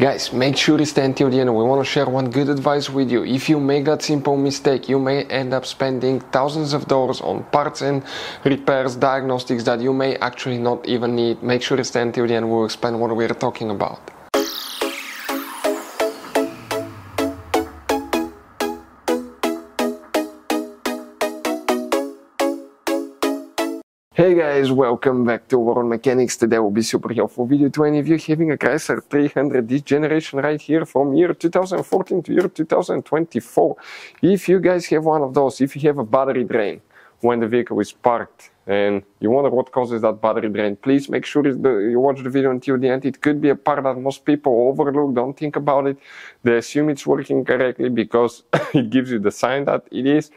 Guys, make sure you stay until the end. We want to share one good advice with you. If you make that simple mistake, you may end up spending thousands of dollars on parts and repairs, diagnostics that you may actually not even need. Make sure you stay until the end. We'll explain what we're talking about. Hey guys, welcome back to World Mechanics. Today will be super helpful video to any of you having a Chrysler 300 this generation right here from year 2014 to year 2024. If you guys have one of those, if you have a battery drain when the vehicle is parked and you wonder what causes that battery drain, please make sure you watch the video until the end. It could be a part that most people overlook, don't think about it. They assume it's working correctly because it gives you the sign that it is.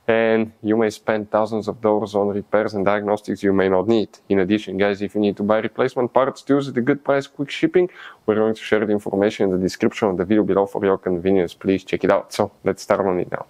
And you may spend thousands of dollars on repairs and diagnostics you may not need. In addition, guys, if you need to buy replacement parts to use at a good price, quick shipping, we're going to share the information in the description of the video below for your convenience. Please check it out. So let's start on it now.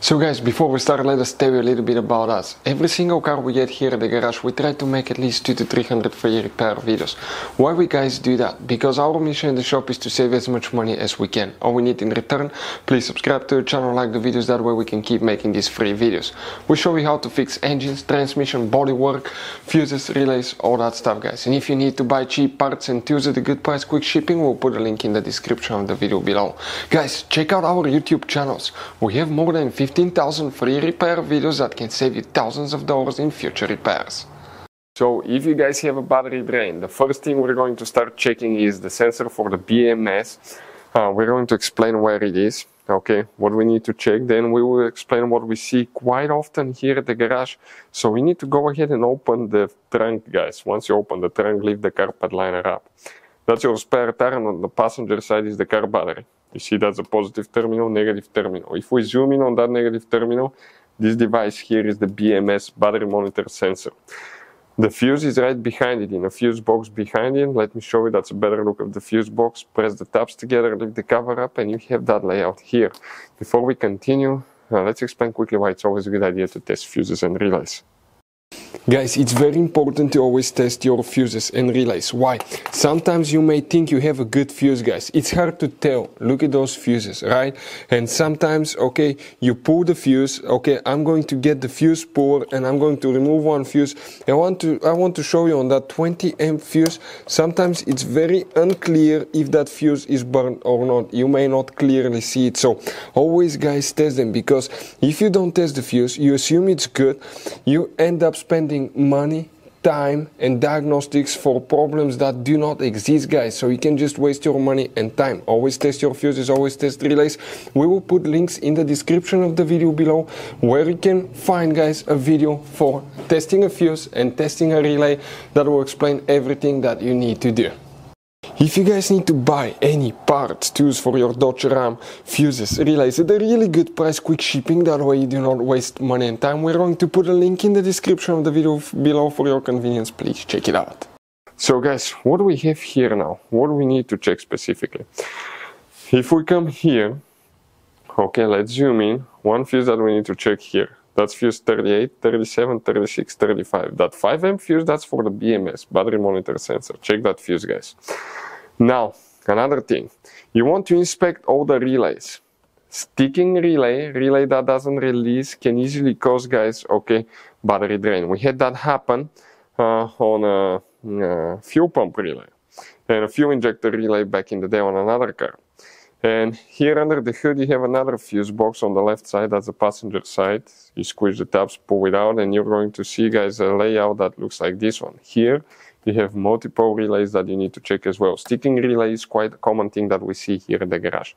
So guys, before we start, let us tell you a little bit about us. Every single car we get here at the garage, we try to make at least 200 to 300 free repair videos. Why we guys do that? Because our mission in the shop is to save as much money as we can. All we need in return, please subscribe to the channel, like the videos, that way we can keep making these free videos. We show you how to fix engines, transmission, bodywork, fuses, relays, all that stuff, guys. And if you need to buy cheap parts and tools at a good price, quick shipping, we'll put a link in the description of the video below. Guys, check out our YouTube channels. We have more than 15,000 free repair videos that can save you thousands of dollars in future repairs. So if you guys have a battery drain, the first thing we're going to start checking is the sensor for the BMS. We're going to explain where it is, okay, what we need to check. Then we will explain what we see quite often here at the garage. So we need to go ahead and open the trunk, guys. Once you open the trunk, lift the carpet liner up. That's your spare tire, and on the passenger side is the car battery. You see that's a positive terminal, negative terminal. If we zoom in on that negative terminal, this device here is the BMS battery monitor sensor. The fuse is right behind it, in a fuse box behind it. Let me show you, that's a better look of the fuse box. Press the tabs together, lift the cover up, and you have that layout here. Before we continue, let's explain quickly why it's always a good idea to test fuses and relays. Guys, it's very important to always test your fuses and relays. Why? Sometimes you may think you have a good fuse, guys. It's hard to tell. Look at those fuses, right? And sometimes, okay, you pull the fuse. Okay, I'm going to get the fuse puller and I'm going to remove one fuse. I want to show you on that 20 amp fuse. Sometimes it's very unclear if that fuse is burned or not. You may not clearly see it. So always, guys, test them, because if you don't test the fuse, you assume it's good. You end up spending money, time, and diagnostics for problems that do not exist, guys. So you can just waste your money and time. Always test your fuses, always test relays. We will put links in the description of the video below where you can find, guys, a video for testing a fuse and testing a relay that will explain everything that you need to do. If you guys need to buy any parts, tools for your Dodge Ram, fuses, relays at a really good price, quick shipping, that way you do not waste money and time, we're going to put a link in the description of the video below for your convenience. Please check it out. So guys, what do we have here now? What do we need to check specifically? If we come here, okay, let's zoom in. One fuse that we need to check here. That's fuse 38, 37, 36, 35. That 5 amp fuse, that's for the BMS, battery monitor sensor. Check that fuse, guys. Now, another thing. You want to inspect all the relays. Sticking relay that doesn't release can easily cause, guys, okay, battery drain. We had that happen on a fuel pump relay and a fuel injector relay back in the day on another car. And here under the hood you have another fuse box on the left side, that's the passenger side. You squeeze the tabs, pull it out, and you're going to see, guys, a layout that looks like this one. Here you have multiple relays that you need to check as well. Sticking relay is quite a common thing that we see here at the garage.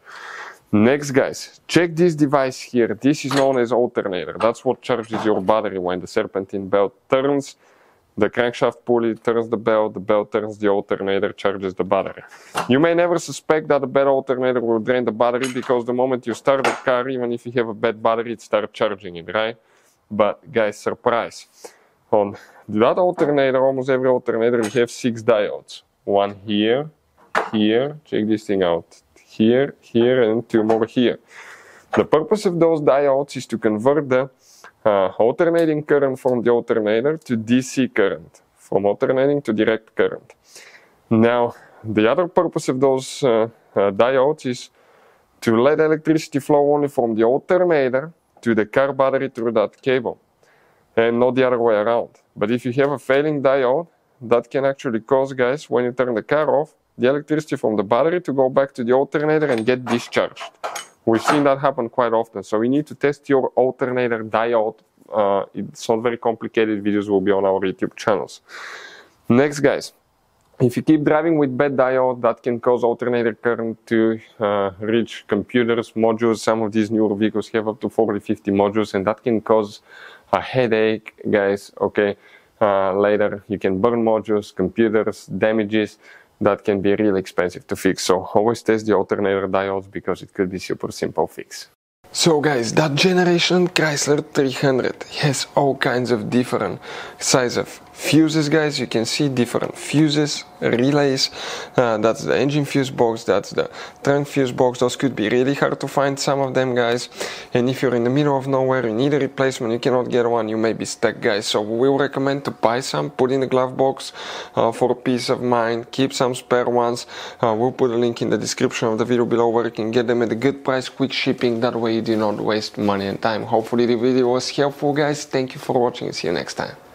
Next, guys, check this device here. This is known as alternator. That's what charges your battery when the serpentine belt turns. The crankshaft pulley turns the belt turns the alternator, charges the battery. You may never suspect that a bad alternator will drain the battery, because the moment you start the car, even if you have a bad battery, it starts charging it, right? But guys, surprise. On that alternator, almost every alternator, you have 6 diodes. One here, check this thing out, here, and 2 more here. The purpose of those diodes is to convert the alternating current from the alternator to DC current, from alternating to direct current. Now, the other purpose of those diodes is to let electricity flow only from the alternator to the car battery through that cable, and not the other way around. But if you have a failing diode, that can actually cause, guys, when you turn the car off, the electricity from the battery to go back to the alternator and get discharged. We've seen that happen quite often, so you need to test your alternator diode. It's not very complicated. Videos will be on our YouTube channels. Next, guys, if you keep driving with bad diode, that can cause alternator current to reach computers, modules. Some of these newer vehicles have up to 40-50 modules, and that can cause a headache, guys. Okay, later you can burn modules, computers, damages. That can be really expensive to fix. So always test the alternator diodes, because it could be super simple fix. So guys, that generation Chrysler 300 has all kinds of different size of fuses, guys. You can see different fuses, relays. That's the engine fuse box, that's the trunk fuse box. Those could be really hard to find, some of them, guys. And if you're in the middle of nowhere, you need a replacement, you cannot get one, you may be stuck, guys. So we will recommend to buy some, put in the glove box for peace of mind. Keep some spare ones. We'll put a link in the description of the video below where you can get them at a good price, quick shipping. That way you do not waste money and time. Hopefully the video was helpful, guys. Thank you for watching and see you next time.